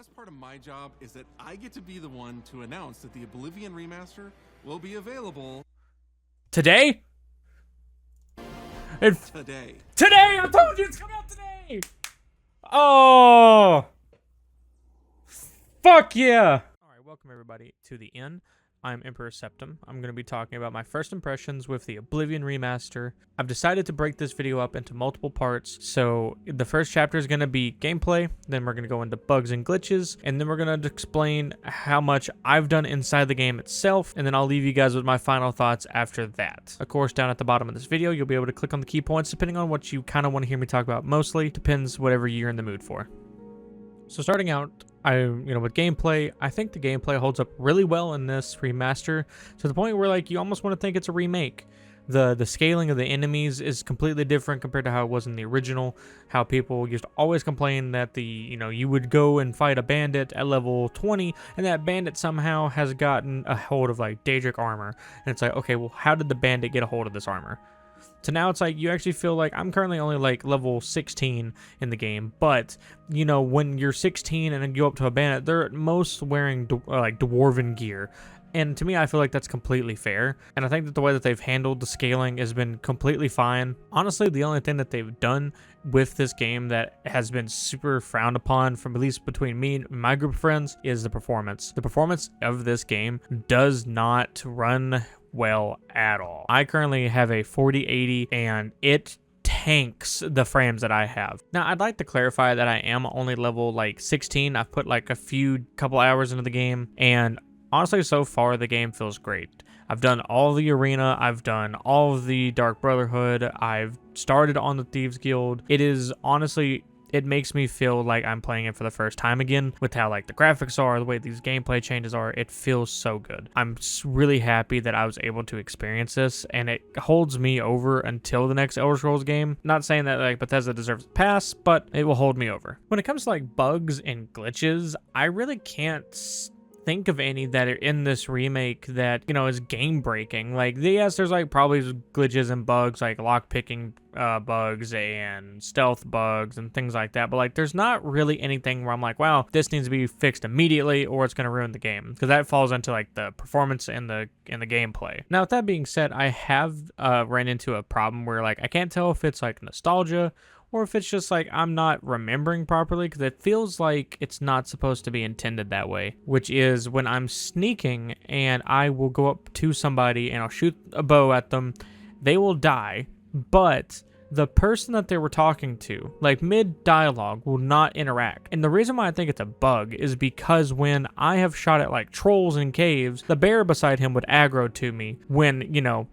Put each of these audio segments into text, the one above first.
best part of my job is that I get to be the one to announce that the Oblivion Remaster will be available today. Today. Today! I told you it's coming out today! Oh! Fuck yeah! Alright, welcome everybody to the end. I'm Emperor Septim. I'm going to be talking about my first impressions with the Oblivion Remaster. I've decided to break this video up into multiple parts. So the first chapter is going to be gameplay, then we're going to go into bugs and glitches, and then we're going to explain how much I've done inside the game itself, and then I'll leave you guys with my final thoughts after that. Of course, down at the bottom of this video, you'll be able to click on the key points depending on what you kind of want to hear me talk about mostly. Depends whatever you're in the mood for. So starting out, with gameplay, I think the gameplay holds up really well in this remaster to the point where like you almost want to think it's a remake. The scaling of the enemies is completely different compared to how it was in the original. How people used to always complain that you would go and fight a bandit at level 20 and that bandit somehow has gotten a hold of like Daedric armor. And it's like, okay, well, how did the bandit get a hold of this armor? So now it's like you actually feel like I'm currently only like level 16 in the game, but when you're 16 and then you go up to a bandit, they're at most wearing like dwarven gear. And to me, I feel like that's completely fair. And I think that the way that they've handled the scaling has been completely fine. Honestly, the only thing that they've done with this game that has been super frowned upon, from at least between me and my group of friends, is the performance. The performance of this game does not run well at all. I currently have a 4080 and it tanks the frames that I have. Now, I'd like to clarify that I am only level like 16. I've put like a couple hours into the game, and honestly, so far the game feels great. I've done all the arena, I've done all of the Dark Brotherhood, I've started on the Thieves Guild. It is honestly, it makes me feel like I'm playing it for the first time again with how like the graphics are, the way these gameplay changes are. It feels so good. I'm really happy that I was able to experience this, and it holds me over until the next Elder Scrolls game. Not saying that like Bethesda deserves a pass, but it will hold me over. When it comes to like bugs and glitches, I really can't think of any that are in this remake that is game breaking. Like yes, there's like probably glitches and bugs like lock picking bugs and stealth bugs and things like that, but like there's not really anything where I'm like, wow, this needs to be fixed immediately or it's going to ruin the game, because that falls into like the performance and the gameplay. Now with that being said, I have ran into a problem where like I can't tell if it's like nostalgia or if it's just like I'm not remembering properly, because it feels like it's not supposed to be intended that way, which is when I'm sneaking and I will go up to somebody and I'll shoot a bow at them, they will die, but the person that they were talking to, like mid-dialogue, will not interact. And the reason why I think it's a bug is because when I have shot at like trolls in caves, the bear beside him would aggro to me when,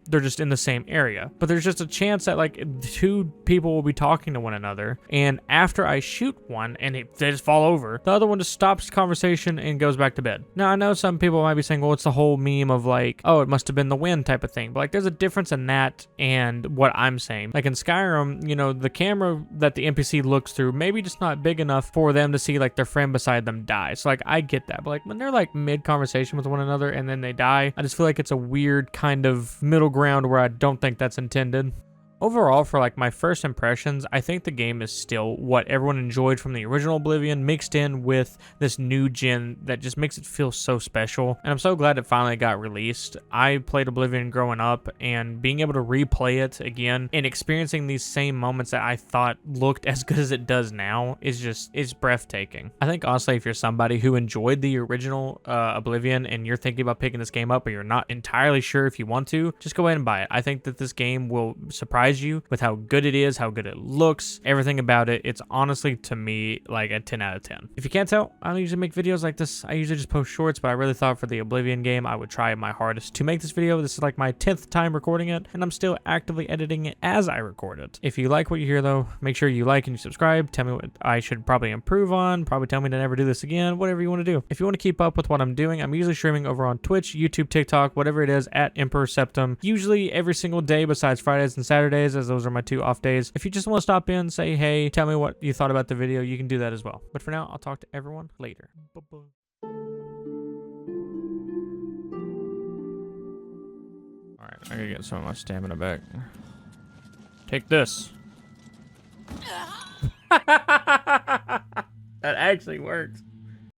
they're just in the same area. But there's just a chance that like two people will be talking to one another, and after I shoot one and they just fall over, the other one just stops the conversation and goes back to bed. Now, I know some people might be saying, well, it's the whole meme of like, oh, it must have been the wind type of thing. But like there's a difference in that and what I'm saying. Like in Skyrim, the camera that the NPC looks through maybe just not big enough for them to see like their friend beside them die. So like I get that, but like when they're like mid conversation with one another and then they die, I just feel like it's a weird kind of middle ground where I don't think that's intended. Overall, for like my first impressions, I think the game is still what everyone enjoyed from the original Oblivion, mixed in with this new gen that just makes it feel so special. And I'm so glad it finally got released. I played Oblivion growing up, and being able to replay it again and experiencing these same moments that I thought looked as good as it does now is breathtaking. I think honestly, if you're somebody who enjoyed the original Oblivion and you're thinking about picking this game up, but you're not entirely sure if you want to, just go ahead and buy it. I think that this game will surprise you with how good it is, how good it looks, everything about it. It's honestly, to me, like a 10 out of 10. If you can't tell, I don't usually make videos like this. I usually just post shorts, but I really thought for the Oblivion game, I would try my hardest to make this video. This is like my 10th time recording it, and I'm still actively editing it as I record it. If you like what you hear though, make sure you like and you subscribe. Tell me what I should probably improve on. Probably tell me to never do this again, whatever you want to do. If you want to keep up with what I'm doing, I'm usually streaming over on Twitch, YouTube, TikTok, whatever it is, at Emperor Septim. Usually every single day besides Fridays and Saturdays, as those are my 2 off days. If you just want to stop in, say hey, tell me what you thought about the video, you can do that as well. But for now, I'll talk to everyone later. Bye-bye. Alright, I gotta get some of my stamina back. Take this. That actually works.